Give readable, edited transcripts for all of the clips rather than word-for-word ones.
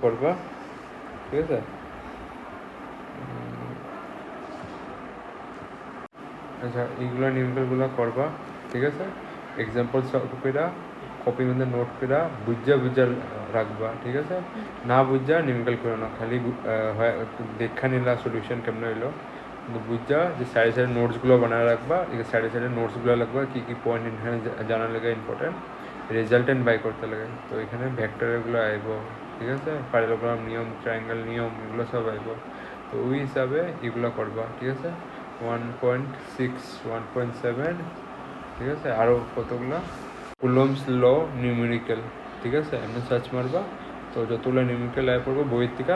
করবা, ঠিক আছে? আচ্ছা, এইগুলো নিউমেরিক্যালগুলো করবা, ঠিক আছে? এক্সাম্পল কপির মধ্যে নোট করে বুঝা রাখবা, ঠিক আছে? না বুঝা নিউমেরিক্যাল করো না, খালি দেখা নিলা সলিউশন কেমন হইলো, কিন্তু বুঝা যে সাইডে নোটসগুলো বানায় রাখবা, সাইডে নোটসগুলো লাগবা, কী কী পয়েন্ট এখানে জানার লেগে ইম্পর্টেন্ট, রেজাল্টেন্ট বাই করতে লাগে। তো এখানে ভেক্টরগুলো আইব, ঠিক আছে? প্যারালোগ্রাম নিয়ম, ট্রায়াঙ্গেল নিয়ম, এগুলো সব আইব। তো ওই হিসাবে এগুলো করবা, ঠিক আছে? 1.6, 1.7, ঠিক আছে? আরও কতগুলো কুলম্বস ল নিউমেরিক্যাল, ঠিক আছে? এমনি সার্চ মারবা, তো যতগুলো নিউমেরিক্যাল আয় পড়বো বইয়ের থেকে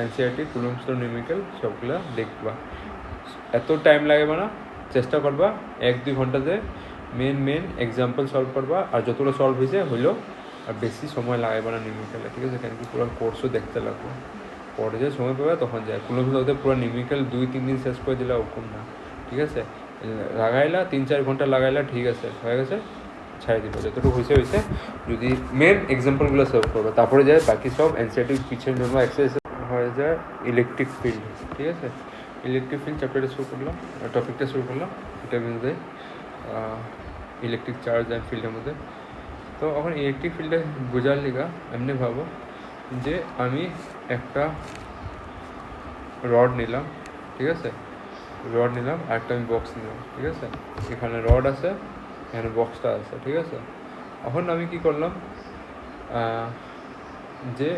এনসিআরটি কুলম্বস ল নিউমেরিক্যাল সবগুলো দেখবা। এত টাইম লাগবে না, চেষ্টা করবা 1-2 ঘন্টাতে মেন এক্সাম্পল সলভ করবা, আর যতগুলো সলভ হয়েছে হইলো, আর বেশি সময় লাগাবে না নিউমেরিক্যালে, ঠিক আছে? কেন কি পুরো কোর্সও দেখতে লাগবে, পরে যে সময় পাবে তখন যায়। কুলম্বস লতে পুরো নিউমেরিক্যাল 2-3 দিন শেষ করে দিলে ওরকম না, ঠিক আছে? লাগাইলা 3-4 ঘন্টা লাগাইলা, ঠিক আছে, হয়ে গেছে, ছাড়ি দিব, যতটুকু হয়েছে। যদি মেন এক্সাম্পলগুলো সলভ করবো, তারপরে যায় বাকি সব এনসিআরটি পিছনের জন্য এক্সারসাইজ হয়ে যায়। ইলেকট্রিক ফিল্ড, ঠিক আছে? ইলেকট্রিক ফিল্ড চ্যাপ্টারটা শুরু করলাম, টপিকটা শুরু করলাম, এটার মধ্যে ইলেকট্রিক চার্জ অ্যান্ড ফিল্ডের মধ্যে। তো এখন ইলেকট্রিক ফিল্ডে বোঝার লিগা এমনি ভাবো যে আমি একটা রড নিলাম, ঠিক আছে? রড নিলাম আর একটা আমি বক্স নিলাম, ঠিক আছে? এখানে রড আছে, এখানে বক্সটা আছে, ঠিক আছে? এখন আমি কি করলাম, যে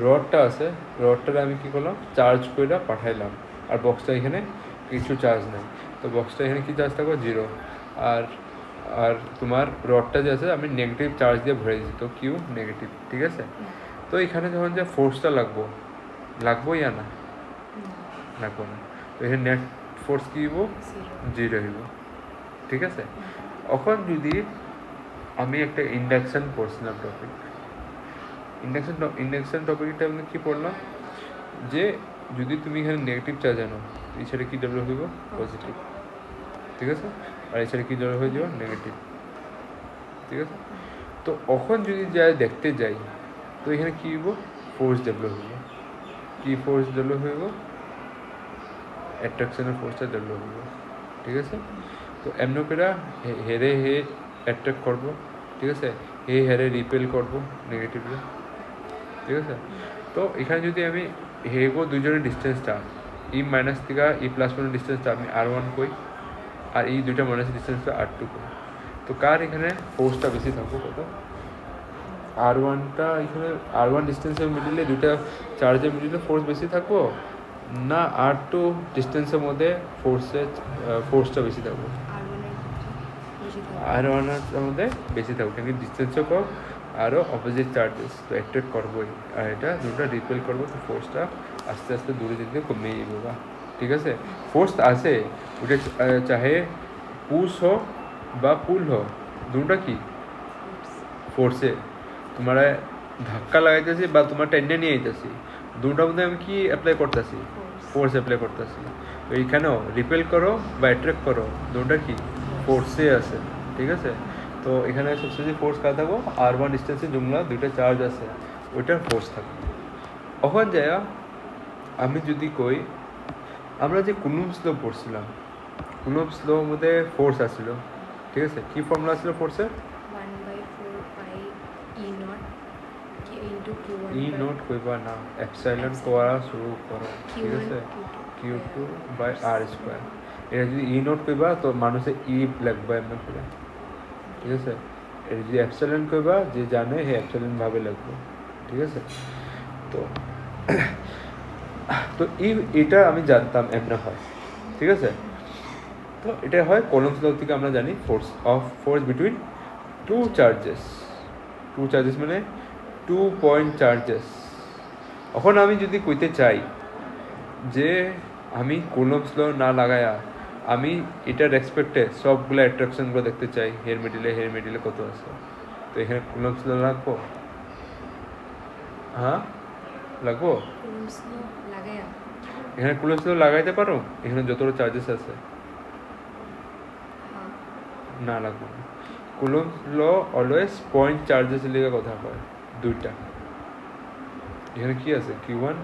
রডটা আছে, রডটারে আমি কি করলাম, চার্জ করে পাঠাইলাম, আর বক্সটা এখানে কিছু চার্জ নেই, তো বক্সটা এখানে কি চার্জ থাকবে, 0। আর আর তোমার রডটা যে আছে আমি নেগেটিভ চার্জ দিয়ে ভরে দিচ্ছি, তো কিউ নেগেটিভ, ঠিক আছে? তো এখানে যখন যে ফোর্সটা লাগবো ইয়া না লাগবো না, তো এখানে নেট ফোর্স কী হইব, 0 হইব, ঠিক আছে? এখন যদি আমি একটা ইন্ডাকশন পড়ছিলাম টপিক, ইন্ডাকশন টপিকটা আমি কী পড়লাম, যে যদি তুমি এখানে নেগেটিভ চার্জ আনো, এছাড়া কী ডেভেলপ হইব, পজিটিভ, ঠিক আছে? আর এছাড়া কী ডেভেলপ হয়ে যাব, নেগেটিভ, ঠিক আছে? তো এখন যদি যাই দেখতে যাই, তো এখানে কী হইব, ফোর্স ডেভেলপ হইব। কী ফোর্স ডেভেলপ হইব, অ্যাট্রাকশনের ফোর্সটা ডেভেলপ হইব, ঠিক আছে? তো এমন করে হেরে অ্যাট্রাক্ট করবো, ঠিক আছে? হেরে রিপেল করবো নেগেটিভলি, ঠিক আছে? তো এখানে যদি আমি হেগো দুজনের ডিস্টেন্সটা মাইনাস থেকে প্লাস ওয়ানের ডিস্টেন্সটা আমি R1 কই, আর দুইটা মাইনাস ডিস্টেন্সটা R2 কই, তো কার এখানে ফোর্সটা বেশি থাকবো, কত? R1টা এখানে R1 ডিস্টেন্সের মিডিলে, দুইটা চার্জের মিডিলে ফোর্স বেশি থাকবো না R2 ডিস্টেন্সের মধ্যে ফোর্সটা বেশি থাকবো? R1-এর মধ্যে বেশি থাকবো, কিন্তু ডিস্টেন্সও কম, আরও অপোজিট চার্জেস, তো অ্যাট্রাক্ট করবোই, আর এটা দুটো রিপেল করবো, তো ফোর্সটা আস্তে আস্তে দূরে দিতে কমিয়ে যাবো, বা ঠিক আছে? ফোর্স আছে, ওটা চাহে পুশ হোক বা পুল হোক, দুটা কি ফোর্সে তোমার ধাক্কা লাগাইতেছি বা তোমার টেন্ডে নিয়ে যেতেছি, দুটার মধ্যে আমি কি অ্যাপ্লাই করতেছি, ফোর্স অ্যাপ্লাই করতেছি। তো এইখানেও রিপেল করো বা অ্যাট্রাক্ট করো, দুটা কি ফোর্সে আছে, ঠিক আছে? তো এখানে সবচেয়ে ফোর্স কাজ থাকবো R1 ডিস্টেন্সে জুমলা দুইটা চার্জ আছে, ওইটার ফোর্স থাকবে। ওখান যায় আমি যদি কই, আমরা যে কুলম্বস ল পড়ছিলাম, কুলম্বস ল মধ্যে ফোর্স আসছিল, ঠিক আছে? কি ফর্মুলা আসছিল ফোর্সের, E0 কইবা না, এপসাইলন করা শুরু করো, ঠিক আছে? Q2/R²। এটা যদি E0 কইবা তো মানুষে লাগবে এমন করে, ঠিক আছে? এটা যদি এপসাইলন কইবা, যে জানে হে এপসাইলন ভাবে লাগবে, ঠিক আছে? তো তো এটা আমি জানতাম এমন হয়, ঠিক আছে? তো এটা হয় কুলম্বস ল থেকে আমরা জানি ফোর্স বিটুইন টু চার্জেস মানে 2 পয়েন্ট চার্জেস। এখন আমি যদি কইতে চাই যে আমি কুলম্বস ল না লাগায়া আমি এটার রেসপেক্টে সবগুলো অ্যাট্রাকশনগুলো দেখতে চাই, হের মিডিলে কত আছে, তো এখানে কুলম্বস ল লাগবো, হ্যাঁ লাগবো? এখানে কুলম্বস ল লাগাইতে পারো, এখানে যতটা চার্জেস আছে, না লাগবো না। Coulomb's law always point charges লিগে কথা কয়, দুইটা, এখানে কি আছে Q1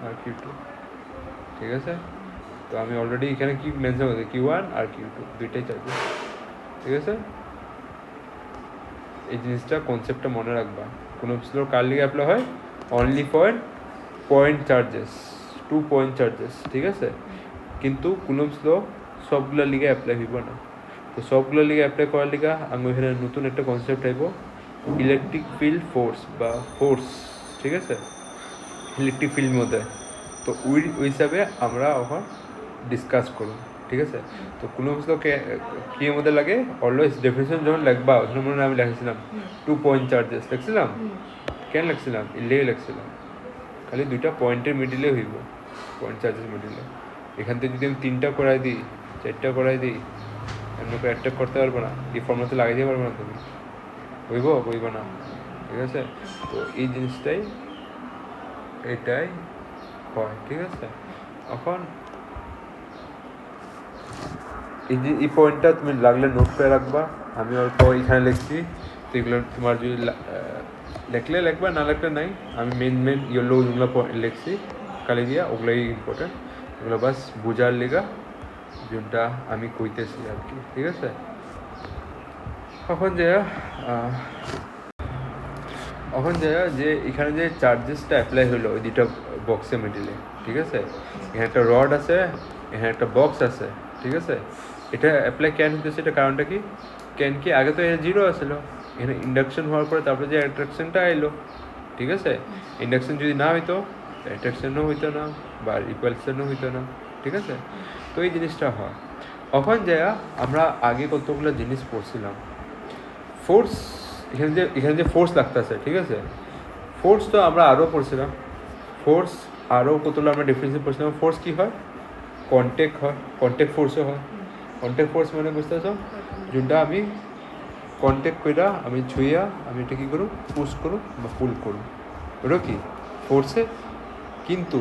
আর Q2, ঠিক আছে? তো আমি অলরেডি এখানে কি মেনশন করছি, Q1 আর Q2 দুইটাই চার্জেস, ঠিক আছে? এই জিনিসটা কনসেপ্টটা মনে রাখবা। কুলম্বস ল কার লিগে অ্যাপ্লাই হয়? Only for point charges, 2 point charges, ঠিক আছে? কিন্তু কুলম্বস ল সবগুলোর লিগে অ্যাপ্লাই হইব না। তো সবগুলোর লিগে অ্যাপ্লাই করার লিগা আমি এখানে নতুন একটা কনসেপ্ট আইব, ইলেকট্রিক ফিল্ড ফোর্স বা ফোর্স, ঠিক আছে? ইলেকট্রিক ফিল্ড মধ্যে। তো ওই হিসাবে আমরা এখন ডিসকাস করুন, ঠিক আছে? তো কুলম্বস ল কি এর মধ্যে লাগে? অলওয়েজ ডেফিনেশন যখন লিখবা ওখানে মনে হয় আমি লিখেছিলাম 2 পয়েন্ট চার্জেস, লিখছিলাম? কেন লিখছিলাম? ইলেগে লিখছিলাম খালি দুইটা পয়েন্টের মিডিলে হইব, পয়েন্ট চার্জেস মিডিলে। এখান থেকে যদি আমি 3টা করাই দিই, 4টা করাই দিই, এমনি করে অ্যাট্যাক করতে পারবো না, এই ফর্মুলাতে লাগিয়ে দিতে পারবো না, তুমি হইব না, ঠিক আছে? তো এই জিনিসটাই এটাই হয়, ঠিক আছে? এখন এই পয়েন্টটা তুমি লাগলে নোট করে রাখবা, আমি অল্প এখানে লিখছি। তো এগুলো তোমার যদি লিখলে লিখবা, না লিখলে নাই। আমি মেন ইয়েলো যেগুলো লিখছি কালি দিয়া, ওগুলোই ইম্পর্টেন্ট, এগুলো বাস বোঝার লেগা যেটা আমি কইতেছি আর কি, ঠিক আছে? এখন যে এখানে যে চার্জেসটা অ্যাপ্লাই হলো ওই দুটা বক্সের মিডিলে, ঠিক আছে? এখানে একটা রড আছে, এখানে একটা বক্স আছে, ঠিক আছে? এটা অ্যাপ্লাই কেন হতেছে, এটা কারণটা কি? কেন কি আগে তো জিরো আসলো, এখানে ইন্ডাকশন হওয়ার পরে তারপরে যে অ্যাট্রাকশনটা এলো, ঠিক আছে? ইন্ডাকশন যদি না হইতো অ্যাট্রাকশনও হইতো না বা রিপালশনও হইতো না, ঠিক আছে? তো এই জিনিসটা হয়। এখন আমরা আগে কতগুলো জিনিস পড়ছিলাম, ফোর্স, এখানে যে ফোর্স লাগতেছে, ঠিক আছে? ফোর্স তো আমরা আরও পড়ছিলাম, ফোর্স আরও কতগুলো আমরা ডেফিনেশন পড়ছিলাম। ফোর্স কী হয়? কন্ট্যাক্ট হয়, কন্ট্যাক্ট ফোর্সও হয়। কন্ট্যাক্ট ফোর্স মানে বুঝতে পারছো? যেটা আমি কন্ট্যাক্ট কইরা আমি ছুঁইয়া আমি এটা কী করুন, পুশ করুন বা পুল করুন, ওটা কি ফোর্সে। কিন্তু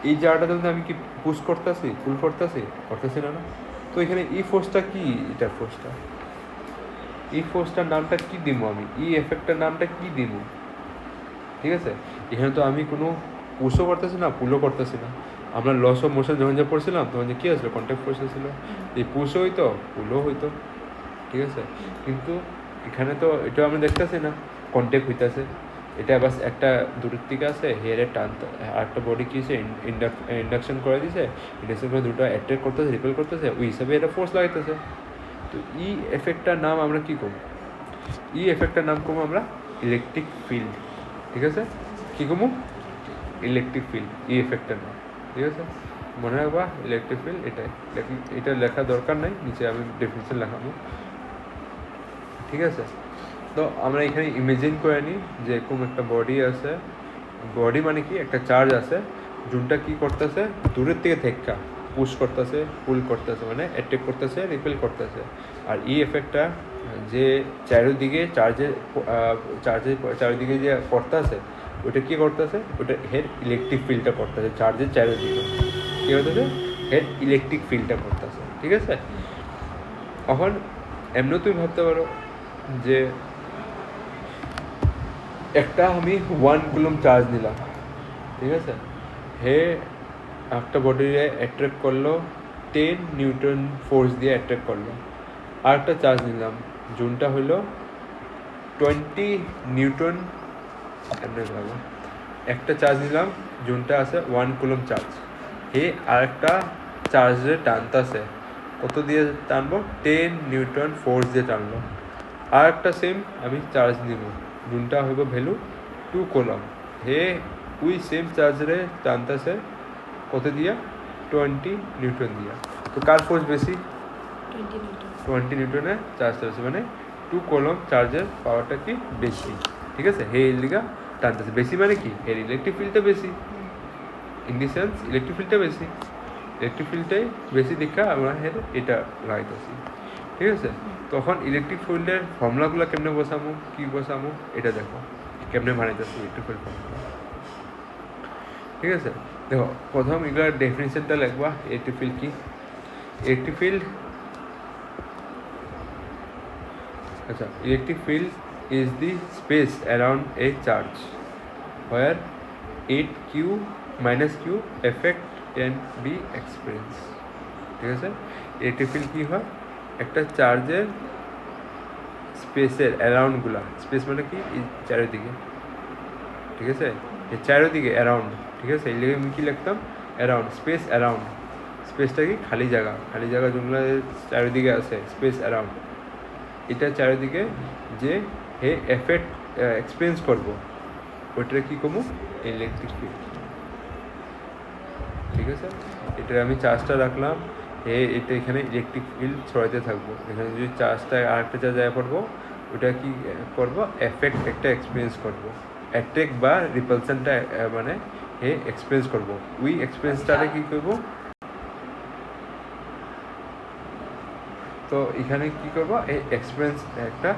এই জায়গাটাতে মধ্যে আমি কি পুশ করতেছি, পুল করতেছি না? তো এখানে এই ফোর্সটা কি, এটার ফোর্সটা, এই ফোর্সটার নামটা কি দিব আমি, এই এফেক্টটার নামটা কি দিব, ঠিক আছে? এখানে তো আমি কোনো পুশও করতেছি না, পুলও করতেছি না। আমরা লস অফ মোশন যখন যা পড়ছিলাম তখন যে কী আসলো, কন্ট্যাক্ট ফোর্স ছিল, এই পুশও হইতো পুলও হইতো, ঠিক আছে? কিন্তু এখানে তো এটাও আমরা দেখতেছি না, কন্ট্যাক্ট হইতেছে। এটা বাস একটা দূরের থেকে আছে, হেয়ারে টানতে, আর একটা বডি কী হয়েছে, ইন্ডাকশন করে দিয়েছে, ইন্ডাকশন করে দুটো অ্যাট্রাক্ট করতেছে, রিপেল করতেছে, ওই হিসাবে এটা ফোর্স লাগাইতেছে। তো ই এফেক্টটার নাম আমরা কী করবো? ই এফেক্টটার নাম করবো আমরা ইলেকট্রিক ফিল্ড, ঠিক আছে? কী করবো? ইলেকট্রিক ফিল্ড, ই এফেক্টটার নাম, ঠিক আছে? মনে রাখবা ইলেকট্রিক ফিল্ড এটাই, এটা লেখা দরকার নাই, নিচে আমি ডেফিনেশন লেখাবো, ঠিক আছে? তো আমরা এখানে ইমেজিন করে নিই যে এরকম একটা বডি আছে, বডি মানে কি একটা চার্জ আছে, যোনটা কি করতেছে দূরের থেকে থেক্কা পুশ করতেছে, পুল করতেছে, মানে অ্যাট্যাক করতেছে, রিপেল করতেছে। আর এই এফেক্টটা যে চারিদিকে চারিদিকে যে করতেছে, ওটা কী করতেছে, ওটা হেড ইলেকট্রিক ফিল্ডটা করতেছে, চার্জের চারিদিকে কী করতেছে, হেড ইলেকট্রিক ফিল্ডটা করতেছে, ঠিক আছে? এখন এমনিও তুমি ভাবতে পারো যে একটা আমি 1 কুলম চার্জ নিলাম, ঠিক আছে? হে একটা বডিরে অ্যাট্রাক্ট করলো 10 নিউটন ফোর্স দিয়ে অ্যাট্রাক্ট করলো। আর একটা চার্জ নিলাম যোনটা হলো 20 নিউটন, এমনি ভাবো একটা চার্জ নিলাম যোনটা আছে 1 কুলম চার্জ, হে আরেকটা চার্জে টানতেছে, কত দিয়ে টানবো, 10 নিউটন ফোর্স দিয়ে টানলো। আর একটা সেম আমি চার্জ নিব যোনটা হইব ভ্যালু 2 কুলম, হে ওই সেম চার্জরে টানতেছে কত দিয়া, 20 নিউটন দিয়া। তো কার ফোর্স বেশি? 20 নিউটনে চার্জ আছে, মানে 2 কুলম চার্জের পাওয়ারটা কি বেশি, ঠিক আছে? হে এর লিগা টানতেছে বেশি, মানে কি এর ইলেকট্রিক ফিল্ডটা বেশি, ইন দি সেন্স ইলেকট্রিক ফিল্ডটা বেশি, ইলেকট্রিক ফিল্ডটাই বেশি দেখা আমরা হের এটা লাগাইতেছি, ঠিক আছে? তখন ইলেকট্রিক ফিল্ডের ফর্মুলাগুলো কেমনে বসামো, কী বসামো, এটা দেখো কেমনে বানাইতেছি ইলেকট্রিক ফিল্ড ফর্মুলা, ঠিক আছে? দেখো প্রথম এগুলোর ডেফিনেশনটা লিখবা, ইলেকট্রিক ফিল্ড কি? ইলেকট্রিক ফিল্ড, আচ্ছা, electric field is the space around a charge where 8 Q minus Q effect can be experience. ঠিক আছে, ইলেকট্রিক ফিল্ড কী হয়, একটা চার্জের স্পেসের অ্যারাউন্ডগুলা, স্পেস মানে কি এই চারিদিকে, ঠিক আছে, এই চারিদিকে অ্যারাউন্ড, ঠিক আছে, এই লিখে আমি কী লিখতাম, অ্যারাউন্ড, স্পেস অ্যারাউন্ড, স্পেসটা কি খালি জায়গা, খালি জায়গা যেগুলো চারিদিকে আছে, স্পেস অ্যারাউন্ড, এটা চারিদিকে যে হে এফেক্ট এক্সপিরিয়েন্স করবো ওইটা কী করবো, ইলেকট্রিক ফিল্ড। ঠিক আছে, এটা আমি চার্জটা রাখলাম, এটা এখানে ইলেকট্রিক ফিল্ড ছড়াতে থাকবো, এখানে যদি চার্জটা আরেকটা চার্জ আয় করবো ওটা কি করবো, এফেক্ট একটা এক্সপিরিয়েন্স করবো, অ্যাট্রাক্ট বা রিপালশনটা মানে এক্সপিরিয়েন্স করবো, ওই এক্সপিরিয়েন্সটারে কী করবো, তো এখানে কী করবো, এই এক্সপিরিয়েন্স একটা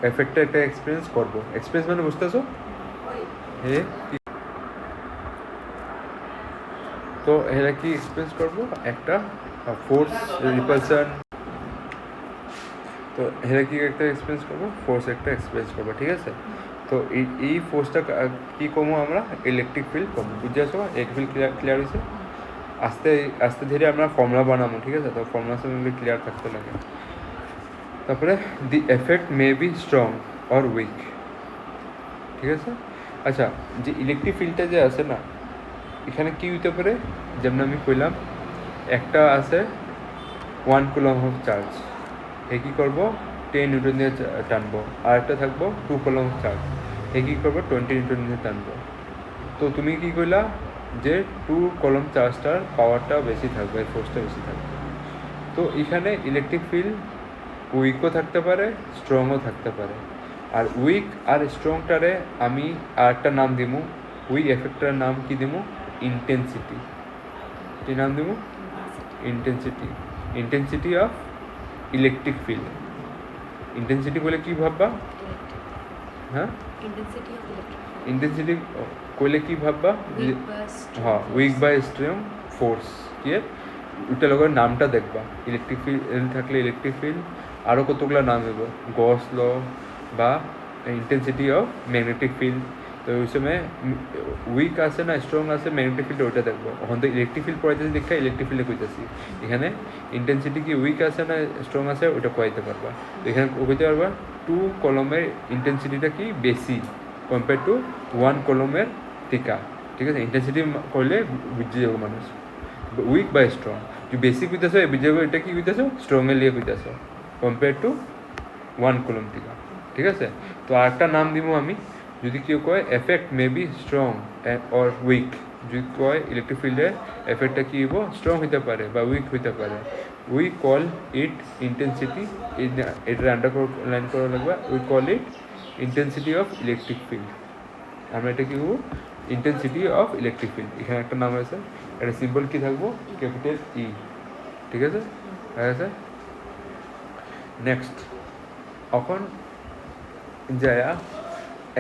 এফেক্টটা একটা এক্সপিরিয়েন্স করবো, এক্সপিরিয়েন্স মানে বুঝতেছো, তো এরা কি এক্সপিরিয়েন্স করবো, একটা ফোর্স রিপালশন, তো এরা কি একটা এক্সপিরিয়েন্স করবো, ফোর্স একটা এক্সপিরিয়েন্স করবো। ঠিক আছে, তো এই ফোর্সটা কী কমো আমরা, ইলেকট্রিক ফিল্ড কমো, বুঝে আসো, ইলেকট্রিক ফিল্ড ক্লিয়ার হয়েছে। আস্তে আস্তে ধীরে আমরা ফর্মুলা বানাবো, ঠিক আছে, তো ফর্মুলার সঙ্গে ক্লিয়ার থাকতে লাগে। তারপরে the effect may be strong or weak. ঠিক আছে, আচ্ছা, যে ইলেকট্রিক ফিল্ডটা যে আছে না, এখানে কী হইতে পারে, যেমন আমি কইলাম একটা আছে 1 কুলম অফ চার্জ, এ কী করবো 10 নিউটন দিয়ে টানবো, আর একটা থাকবো 2 কুলম অফ চার্জ, এ কী করবো 20 নিউটন দিয়ে টানবো। তো তুমি কী কইলা যে 2 কলম চার্জটার পাওয়ারটা বেশি থাকবে, ফোর্সটা বেশি থাকবে। তো এখানে ইলেকট্রিক ফিল্ড উইকও থাকতে পারে, স্ট্রংও থাকতে পারে। আর উইক আর স্ট্রংটারে আমি আর একটা নাম দিমু, উইক এফেক্টটার নাম কি দিমু, ইন্টেন্সিটি। কী নাম দিমু, intensity, intensity of electric field. Intensity বলে কি ভাববা, হ্যাঁ, ইন্টেন্সিটি কইলে কি ভাববা, হ্যাঁ, উইক বা স্ট্রং ফোর্স কি ওইটা লগের নামটা দেখবা, ইলেকট্রিক ফিল্ড থাকলে ইলেকট্রিক ফিল্ড আরও কতগুলো নাম দেব, গস ল বা ইন্টেন্সিটি অফ ম্যাগনেটিক ফিল্ড। তো ওই সময় উইক আছে না স্ট্রং আছে ম্যাগনেটিক ফিল্ড, ওইটা দেখবো। এখন তো ইলেকট্রিক ফিল্ড পড়াইতেছি দেখা ইলেকট্রিক ফিল্ডে কইতেছি, এখানে ইন্টেন্সিটি কি উইক আছে না স্ট্রং আছে ওইটা কইতে পারবা। তো এখানে কইতে পারবা 2 কলমের ইন্টেন্সিটিটা কি বেশি কম্পেয়ার টু 1 কলমের টিকা। ঠিক আছে, ইন্টেন্সিটি করলে বুঝে যাবো মানুষ, উইক বা স্ট্রং, যে বেশি কইতেছো বুঝে যাবো এটা কি কইতেছো, স্ট্রংয়ে লিয়ে কইতেছো কম্পেয়ার টু 1 কুলম টিকা। ঠিক আছে, তো আরেকটা নাম দিব আমি, যদি কেউ কয় effect may be strong or weak, যদি কয় ইলেকট্রিক ফিল্ডের এফেক্টটা কী হইব, স্ট্রং হইতে পারে বা উইক হইতে পারে, উই কল ইট ইন্টেন্সিটি, এটার আন্ডারলাইন করা লাগবে, we call it intensity of electric field. আমরা এটা কী করবো, ইন্টেন্সিটি অফ ইলেকট্রিক ফিল্ড, এখানে একটা নাম আছে, এটা সিম্বল কী থাকবো, ক্যাপিটাল ই। ঠিক আছে, হয়ে গেছে। নেক্সট, এখন যায়া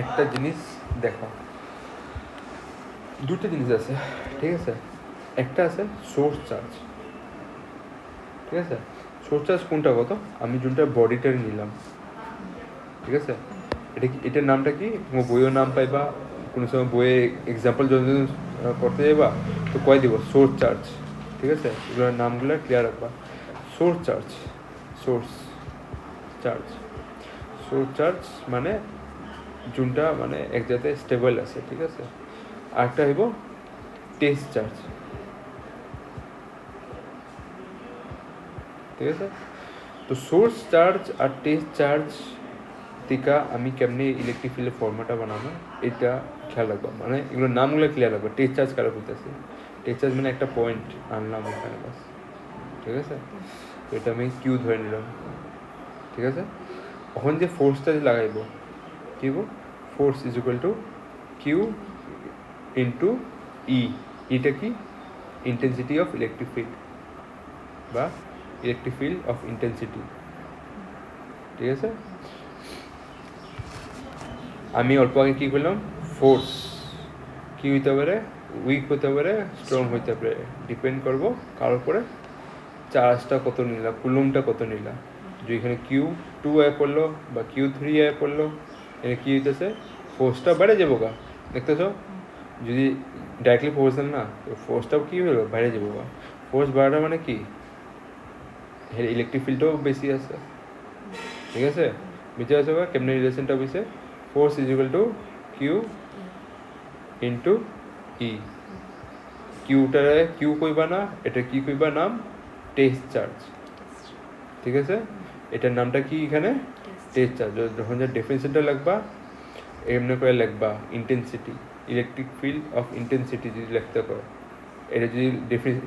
একটা জিনিস দেখো, দুটো জিনিস আছে, ঠিক আছে, একটা আছে সোর্স চার্জ। ঠিক আছে, সোর্স চার্জ কোনটা কত, আমি যোনটা বডিটা নিলাম, ঠিক আছে, এটা কি, এটার নামটা কি, তোমার বইয়ের নাম পাইবা, কোনো সময় বইয়ে এক্সাম্পল যদি করতে যাইবা তো কয় দিব, সোর্স চার্জ। ঠিক আছে, এগুলোর নামগুলো ক্লিয়ার রাখবা। Source charge, source charge, source charge মানে যোনটা মানে এক জায়গায় স্টেবল আছে। ঠিক আছে, আরেকটা হইব টেস্ট চার্জ। ঠিক আছে, তো সোর্স চার্জ আর টেস্ট চার্জ থেকে আমি কেমনি ইলেকট্রিক ফিল্ডের ফর্মুলাটা বানাবো এটা খেয়াল রাখবো, মানে এগুলোর নামগুলো ক্লিয়ার রাখবো। টেস্ট চার্জ কারো বলতেছি, টেস্ট চার্জ মানে একটা পয়েন্ট আনলাম এখানে বাস। ঠিক আছে, তো এটা আমি কিউ ধরে নিলাম। ঠিক আছে, এখন যে ফোর্সটা লাগাইব কি হবো, force is equal to Q into E, ইটা কি ইন্টেন্সিটি অফ ইলেকট্রিক ফিল্ড বা ইলেকট্রিক ফিল্ড অফ ইন্টেন্সিটি। ঠিক আছে, আমি অল্প আগে কী করলাম, ফোর্স কী হইতে পারে, উইক হতে পারে, স্ট্রং হইতে পারে, ডিপেন্ড করবো কার উপরে, চার্জটা কত নিলা, কুলুমটা কত নিলা। যে এখানে Q2 আয় পড়লো বা Q3 আয় পড়লো, এখানে কী হইতেছে, ফোর্সটা বেড়ে যাবো গা, দেখতেছো যদি ডাইরেক্টলি ফোর্স দেন না তো ফোর্সটাও কী হলো বাইরে যাবো বা ফোর্স বাড়াটা মানে কি ইলেকট্রিক ফিল্ডটাও বেশি আছে ঠিক আছে বুঝতে পারছো বা কেমনি রিলেশনটা বুঝছে force is equal to Q into E কিউটারে কিউ কইবা না এটা কি কইবা নাম টেস্ট চার্জ ঠিক আছে এটার নামটা কি এখানে টেস্ট চার্জ যখন যে ডেফিনেশনটা লিখবা এমনি করে লিখবা intensity electric field of intensity যদি লিখতে কয় এটা যদি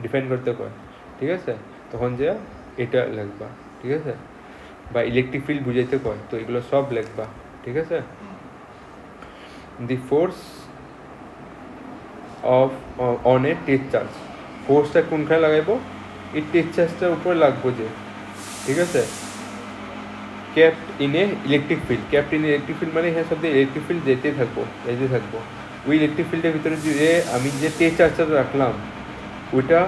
ডিফাইন করতে কয় ঠিক আছে তখন যে এটা লিখবা ঠিক আছে বা ইলেকট্রিক ফিল্ড বুঝাইতে কয় তো এগুলো সব লিখবা ঠিক আছে the force of on a test charge ফোর্সটা কোনখানে লাগাইবো এই টেস্ট চার্জটার উপরে লাগবো যে ঠিক আছে ক্যাপ্ট in a electric field ক্যাপ্ট in electric field মানে হ্যাঁ সব ইলেকট্রিক ফিল্ড যেতে থাকবো ওই ইলেকট্রিক ফিল্ডের ভিতরে যে আমি যে টেস্ট চার্জটা রাখলাম ওইটা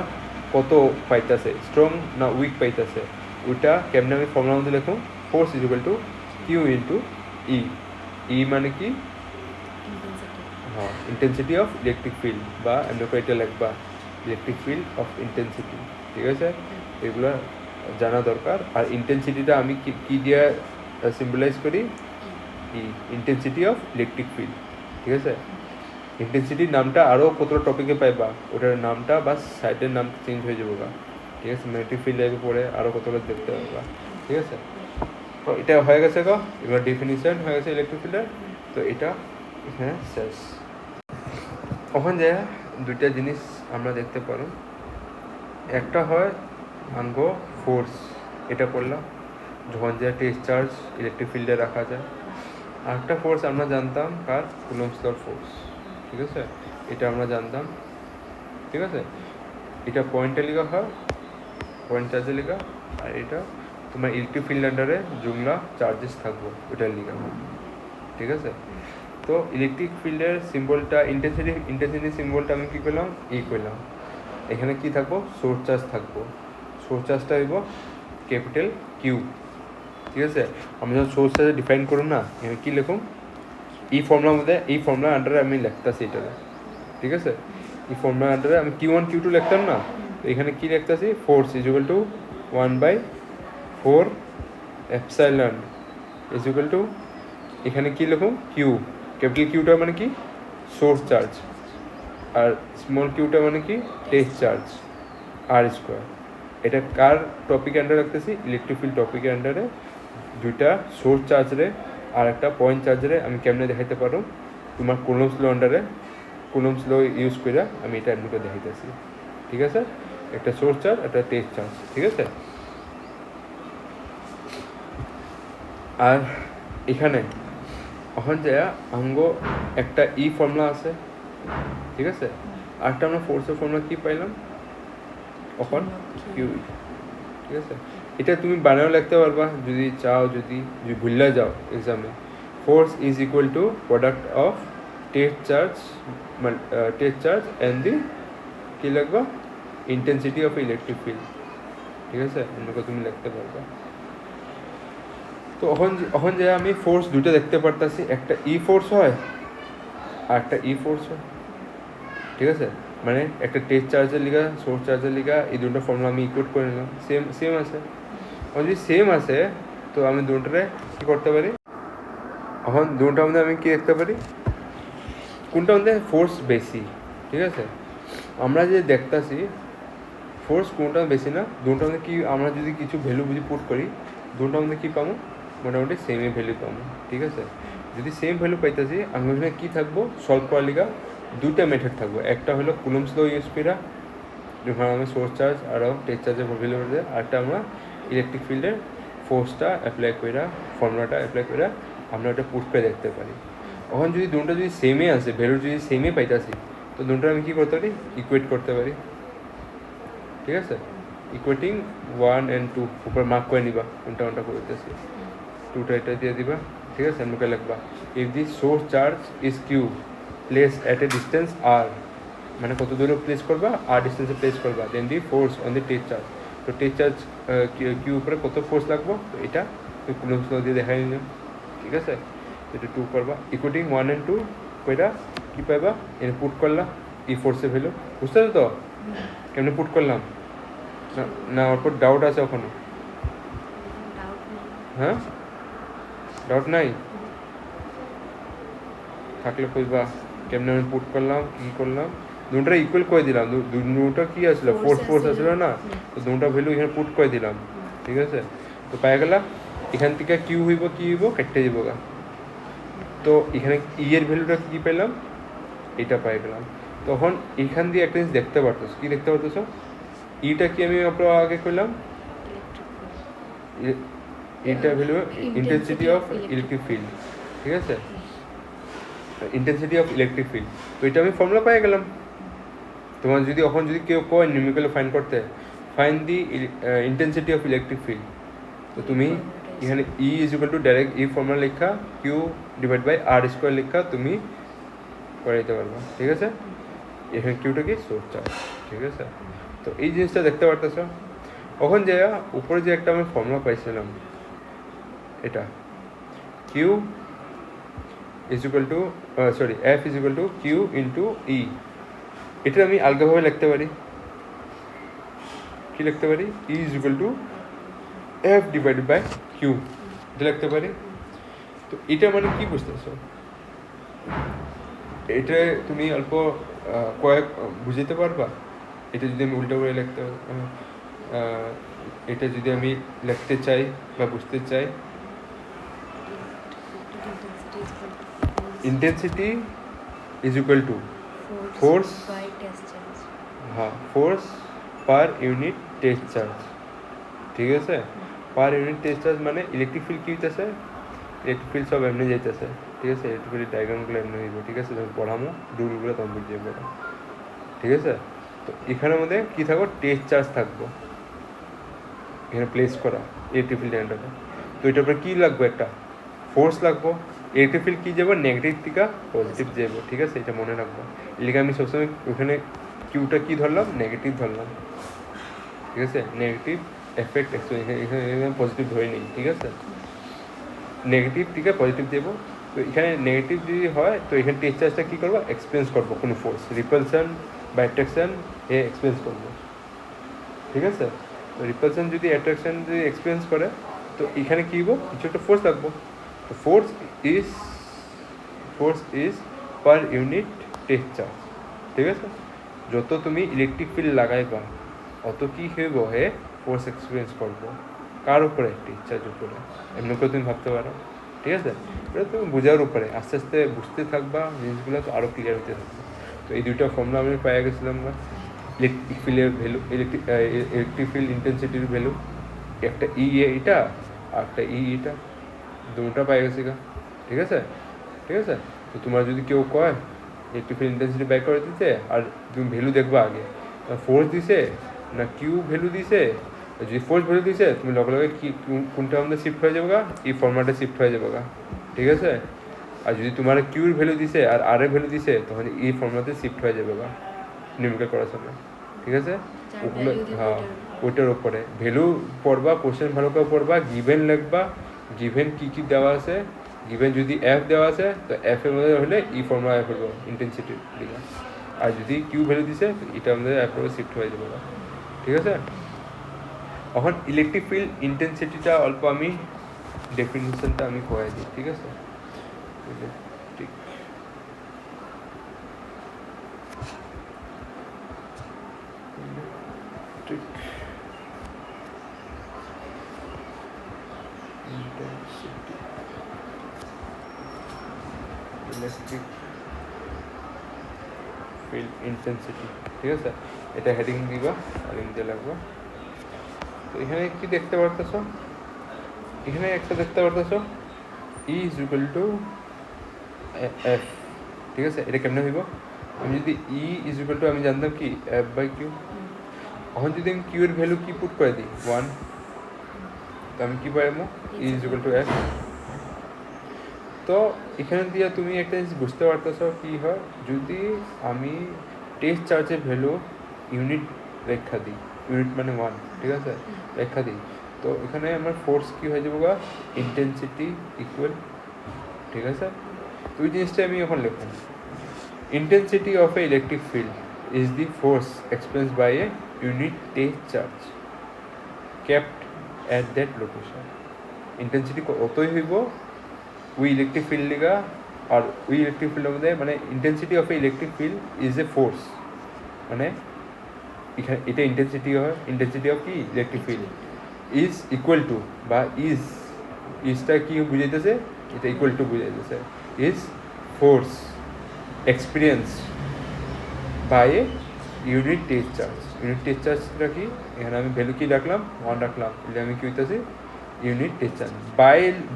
কত পাইতেছে স্ট্রং না উইক পাইতেছে ওইটা কেমনে আমি ফর্মুলা মধ্যে লিখুন force is equal to Q into E E মানে কি হ্যাঁ ইন্টেন্সিটি অফ ইলেকট্রিক ফিল্ড বা এমনি করে এটা লিখবা ইলেকট্রিক ফিল্ড অফ ইন্টেন্সিটি ঠিক আছে এগুলো জানা দরকার আর ইন্টেন্সিটিটা আমি কি দিয়ে সিম্বলাইজ করি ইন্টেন্সিটি অফ ইলেকট্রিক ফিল্ড ঠিক আছে ইন্টেন্সিটির নামটা আরও কতটা টপিকে পাইবা ওটার নামটা বা সাইটের নাম চেঞ্জ হয়ে যাবো ঠিক আছে ম্যাগনেটিক ফিল্ড লাগবে পরে আরও কতটা দেখতে পারবা ঠিক আছে তো এটা হয়ে গেছে গো এবার ডেফিনিশন হয়ে গেছে ইলেকট্রিক ফিল্ডের তো এটা এখানে শেষ ওখান যায় দুইটা জিনিস আমরা দেখতে পারো একটা হয় আঙ্গ ফোর্স এটা করলাম যখন যে টেস্ট চার্জ ইলেকট্রিক ফিল্ডে রাখা যায় আরেকটা ফোর্স আমরা জানতাম কার কুলম্বস লর ফোর্স ঠিক আছে এটা আমরা জানতাম ঠিক আছে এটা পয়েন্টে লেখা হয় পয়েন্ট চার্জে লেখা আর এটা তোমার ইলেকট্রিক ফিল্ড আন্ডারে জুমলা চার্জেস থাকবো ওটা লেখা হয় ঠিক আছে তো ইলেকট্রিক ফিল্ডের সিম্বলটা ইন্টেন্সিটি সিম্বলটা আমি কী করলাম করলাম এখানে কি থাকবো সোর্স চার্জ থাকবো সোর্স চার্জটা হইব ক্যাপিটাল কিউ ঠিক আছে আমি যখন সোর্স চার্জ ডিফাইন করুন না এখানে কী লিখুন এই ফর্মুলার মধ্যে এই ফর্মুলার আন্ডারে আমি লিখতেছি এটারে ঠিক আছে এই ফর্মুলার আন্ডারে আমি Q1 Q2 লিখতাম না এখানে কি লিখতেছি force is equal two 1/4 epsilon is equal two এখানে কি লিখুন কিউ ক্যাপিটাল কিউটা মানে কি সোর্স চার্জ আর স্মল কিউটা মানে কি টেস্ট চার্জ আর স্কোয়ার এটা কার টপিক আন্ডারে রাখতেছি ইলেকট্রিক ফিল্ড টপিকের আন্ডারে দুইটা সোর্স চার্জরে আর একটা পয়েন্ট চার্জরে আমি কেমনে দেখাইতে পারো তোমার কুলম্বস ল আন্ডারে কুলম্বস ল ইউজ করে আমি এটা এমনি করে দেখাইতেছি ঠিক আছে একটা সোর্স চার্জ একটা টেস্ট চার্জ ঠিক আছে আর এখানে এখন যে আঙ্গ একটা ফর্মুলা আছে ঠিক আছে আরেকটা আমরা ফোর্সের ফর্মুলা কি পাইলাম এখন কিউ ঠিক আছে এটা তুমি বানায়ও লিখতে পারবা যদি চাও যদি ভুলে যাও এক্সামে force is equal to product of test charge and the কী লিখবা ইন্টেন্সিটি অফ ইলেকট্রিক ফিল্ড ঠিক আছে এমনকে তুমি লিখতে পারবা তো এখন যে আমি ফোর্স দুটো দেখতে পারতাছি একটা ফোর্স হয় আর একটা ফোর্স হয় ঠিক আছে মানে একটা টেস্ট চার্জের লিগা সোর্স চার্জের লিগা এই দুটো ফর্মুলা আমি ইকুয়েট করে নিলাম সেম আছে আর যদি সেম আছে তো আমি দুটোরে কী করতে পারি এখন দুটোর মধ্যে আমি কী দেখতে পারি কোনটার মধ্যে ফোর্স বেশি ঠিক আছে আমরা যে দেখতেছি ফোর্স কোনটা বেশি না দুটোর মধ্যে কি আমরা যদি কিছু ভ্যালু বুঝি পুট করি দুটোর মধ্যে কী পাবো মোটামুটি সেমই ভ্যালু পাবো ঠিক আছে যদি সেম ভ্যালু পাইতেছি আমি ওখানে কী থাকবো সলভ করার লিগা দুইটা মেথড থাকবো একটা হলো কুলম্বস ল ইউজ করা যখন আমি সোর্স চার্জ আরও টেস্ট চার্জের ভ্যালু করে আরেকটা আমরা ইলেকট্রিক ফিল্ডের ফোর্সটা অ্যাপ্লাই করা ফর্মুলাটা অ্যাপ্লাই করা আমরা ওটা পুট করে দেখতে পারি এখন যদি দুটো যদি সেমে আসে ভ্যালু যদি সেমই পাইতেছি তো দুটো আমি কী করতে পারি ইকুয়েট করতে পারি ঠিক আছে ইকুয়েটিং 1 and 2 উপর মার্ক করে নিবা কোনটা করতেছি 2টা এটা দিয়ে দিবা ঠিক আছে এমনি করে লিখবা if the source charge is Q place at a distance R মানে কত দূরে প্লেস করবা আর ডিস্টেন্সে প্লেস করবা then the force on the test charge তো টেস্ট চার্জ কিউ উপরে কত ফোর্স লাগবো তো এটা কুলম্বস ল দিয়ে দেখাই নিলাম ঠিক আছে এটা 2 করবা ইকুয়েটিং 1 and 2 কইরা কী পাইবা এনে পুট করলাম ই ফোর্সের ভ্যালু, বুঝতে পারছো তো কেমনি পুট করলাম? না ওর পর ডাউট আছে ওখানে? হ্যাঁ ডাউট নাই? থাকলে কইবা কেমনে আমি পুট করলাম কি করলাম। দুটা ইকুয়াল করে দিলাম, দুটা কি আসলো ফোর্স আসলো না, তো দুটা ভ্যালু এখানে পুট করে দিলাম, ঠিক আছে? তো পাই গেলাম এখান থেকে কিউ হইব কি হইব কেটে দিব গা। তো এখানে ই এর ভ্যালুটা কি পেলাম, এটা পাই গেলাম। তখন এখান দিয়ে একটা জিনিস দেখতে পারতেছ, কি দেখতে পারতেছ? ইটা কি আমি আপনার আগে করলাম, এটা value intensity of electric field, ঠিক আছে? ইন্টেন্সিটি অফ ইলেকট্রিক ফিল্ড, তো এটা আমি ফর্মুলা পাই গেলাম। তোমার যদি এখন যদি কেউ কয় নিউমেরিক্যালি ফাইন্ড করতে, find the intensity of electric field, তো তুমি এখানে E is equal to direct ই ফর্মুলা লেখা Q divide by R square লেখা তুমি করে দিতে পারবা, ঠিক আছে? এখানে কিউটা কি সোর্স চার্জ, ঠিক আছে? তো এই জিনিসটা দেখতে পারতেছ। ওখান যে উপরে যে একটা আমি ফর্মুলা পাইছিলাম, এটা Q is equal to sorry F is equal to Q into E, এটা আমি আলগাভাবে লিখতে পারি। কি লিখতে পারি? E is equal to F divided by Q, এটা লিখতে পারি। তো এটা মানে কি বুঝতেছো? এটা তুমি অল্প কয়েক বুঝাতে পারবা? এটা যদি আমি উল্টো করে লিখতে, এটা যদি আমি লিখতে চাই বা বুঝতে চাই, intensity is equal to force हाँ force per unit test charge, ठीक है? पर यूनिट टेस्ट चार्ज माने इलेक्ट्रिक फील्ड की होता है, इलेक्ट्रिक फील्ड सब एमने जाता है, ठीक है? इलेक्ट्रिक फील्ड डायग्रामগুলো এমনি হইব, ঠিক আছে? যখন পড়ামো রুলগুলো তখন বুঝিয়ে পড়া, ঠিক আছে? তো এখানের মধ্যে কি থাকবো, টেস্ট চার্জ থাকবো এখানে প্লেস করা ইলেকট্রিক ফিল্ড এন্ডারে। তো এটার উপরে কি লাগবে, একটা ফোর্স লাগবো। ইলেকট্রিক ফিল্ড কী যাব, নেগেটিভ থেকে পজিটিভ যাব, ঠিক আছে? এটা মনে রাখবো। এদিকে আমি সবসময় ওখানে কিউটা কি ধরলাম, নেগেটিভ ধরলাম, ঠিক আছে? নেগেটিভ এফেক্ট এখানে পজিটিভ ধরে নিই, ঠিক আছে? নেগেটিভ থেকে পজিটিভ দেবো। তো এখানে নেগেটিভ যদি হয় তো এখানে টেস্ট চার্জটা কী করবো, এক্সপেরিয়েন্স করবো কোনো ফোর্স, রিপালশন বা অ্যাট্রাকশন এ এক্সপেরিয়েন্স করবো, ঠিক আছে? তো রিপালশন যদি অ্যাট্রাকশন যদি এক্সপেরিয়েন্স করে তো এখানে কী হবো, কিছু একটা ফোর্স লাগবো। তো force is per unit test charge, ठीक है? যত তুমি ইলেকট্রিক ফিল্ড লাগাইবা অত কি হইব, হে ফোর্স এক্সপিরিয়েন্স করবো কার উপরে, টেস্ট চার্জ উপরে। এমনি করে তুমি ভাবতে পারো, ঠিক আছে? এটা তুমি বোঝার উপরে আস্তে আস্তে বুঝতে থাকবা জিনিসগুলো, তো আরও ক্লিয়ার হতে থাকবে। তো এই দুইটা ফর্মুলা আমি পাই গেছিলাম না, ইলেকট্রিক ফিল্ডের ভ্যালু, ইলেকট্রিক ফিল্ড ইন্টেন্সিটির ভ্যালু, একটা ই এটা আর একটা ই এটা, দুটা পাই গেছি গা, ঠিক আছে? ঠিক আছে? তো তোমার যদি কেউ কয় ইলেকট্রিক ফিল্ড ইন্টেন্সিটি বাই করে দিতে, আর তুমি ভ্যালু দেখবা আগে ফোর্স দিছে না কিউ ভ্যালু দিছে, যদি ফোর্স ভ্যালু দিছে তুমি লগে লগে কি কোনটা আমাদের শিফট হয়ে যাবে গা, এই ফর্ম্যাটে শিফট হয়ে যাবে গা, ঠিক আছে? আর যদি তোমার কিউর ভ্যালু দিছে আর আর এর ভ্যালু দিছে তখন এই ফর্ম্যাটে শিফট হয়ে যাবে গা নিউমেরিক্যাল করার সময়, ঠিক আছে? ওগুলো হ্যাঁ ওইটার উপরে ভ্যালু পড়বা, কোশ্চেন ভালো করে পড়বা, গিভেন লিখবা, গিভেন কী কী দেওয়া আছে, গিভেন যদি এফ দেওয়া আছে তো এফ এর মধ্যে হলে ই ফর্মুলা এফ করবো ইন্টেন্সিটি দিকে, আর যদি কিউ ভ্যালু দিছে এটা আমাদের এফ করে শিফট হয়ে যাবে, ঠিক আছে? এখন ইলেকট্রিক ফিল্ড ইন্টেন্সিটিটা অল্প আমি ডেফিনিশনটা আমি কয়ে দিই, ঠিক আছে? ইলেকট্রিক ইলেকট্রিক ফিল্ড ইন্টেন্সিটি, ঠিক আছে? এটা হেডিং দিবা, হেডিং দিয়ে লাগবে। তো এখানে কি দেখতে পারতেছ, এখানে একটা দেখতে পারতেছ ই ইজ ইকুয়াল টু এফ, ঠিক আছে? এটা কেমনে হইব, আমি যদি ই ইজ ইকুয়াল টু আমি জানতাম কি এফ বাই কিউ, এখন যদি আমি কিউ এর ভ্যালু কি পুট করে দিই 1, তো আমি কী পাইবো, ই ইজ ইকুয়াল টু এফ। তো এখানে দিয়ে তুমি একটা জিনিস বুঝতে পারতেছ কী হয়, যদি আমি টেস্ট চার্জের ভ্যালু ইউনিট রেখা দিই, ইউনিট মানে 1, ঠিক আছে? রেখা দিই, তো এখানে আমার ফোর্স কী হয়ে যাবো গা, ইন্টেন্সিটি ইকুয়াল, ঠিক আছে? তো ওই জিনিসটা আমি এখন লিখুন, intensity of a electric field is the force experienced by a unit take charge kept at that location. Intensity কতই হইব ওই ইলেকট্রিক ফিল্ড লিগা আর ওই ইলেকট্রিক ফিল্ডের মধ্যে মানে intensity of a electric field is a force মানে এখানে এটা ইন্টেন্সিটি হয় ইন্টেন্সিটি অফ কি electric field is equal to বা ইজটা কি বুঝাইতেছে এটা ইকুয়াল টু বুঝাইতেছে is force experience by a unit test charge unit test চার্জটা কি এখানে আমি ভ্যালু কি রাখলাম 1 রাখলাম তাহলে আমি কি হইতেছি ইউনিট টেস্ট চার্জ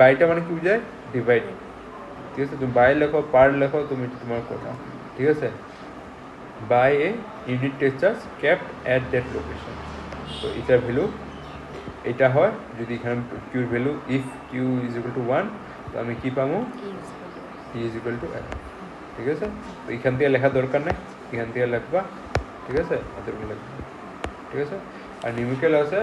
বাইটা মানে কি বোঝায় ডিভাইড ঠিক আছে তুমি বাই লেখো পার লেখো তুমি তোমার কথা ঠিক আছে by a unit test charge kept at that location তো এটার ভ্যালু এটা হয় যদি এখানে কিউর value if Q is equal to 1 তো আমি কি পাবো E is equal to F ঠিক আছে তো এখান থেকে লেখা দরকার নেই এখান থেকে লিখবা ঠিক আছে এতটুকু লিখবা ঠিক আছে আর নিউমেরিক্যাল আছে